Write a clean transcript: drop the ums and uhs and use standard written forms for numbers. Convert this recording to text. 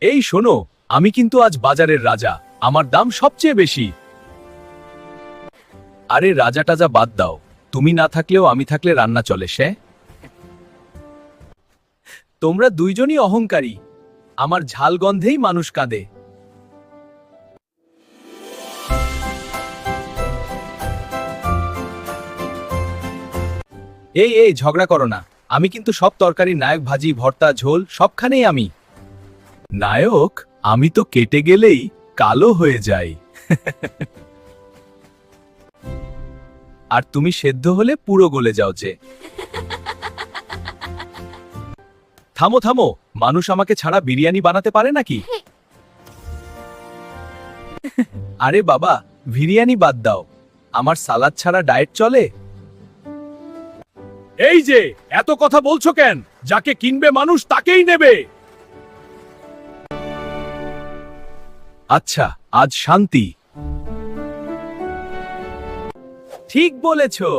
এই শোনো, আমি কিন্তু আজ বাজারের রাজা, আমার দাম সবচেয়ে বেশি। আরে রাজা টাজা বাদ দাও, তুমি না থাকলেও আমি থাকলে রান্না চলে সে। তোমরা দুইজনই অহংকারী, আমার ঝাল গন্ধেই মানুষ কাঁদে। এই এই ঝগড়া করো না, আমি কিন্তু সব তরকারি নায়ক, ভাজি, ভর্তা, ঝোল সবখানেই আমি নায়ক। আমি তো কেটে গেলেই কালো হয়ে যাই। আর তুমি সেদ্ধ হলে পুরো গলে যাও যে। থামো থামো, মানুষ আমাকে ছাড়া বিরিয়ানি বানাতে পারে নাকি? আরে বাবা, বিরিয়ানি বাদ দাও, আমার সালাদ ছাড়া ডায়েট চলে? এই যে এত কথা বলছো কেন? যাকে কিনবে মানুষ তাকেই নেবে। আচ্ছা, আজ শান্তি। ঠিক বলেছো।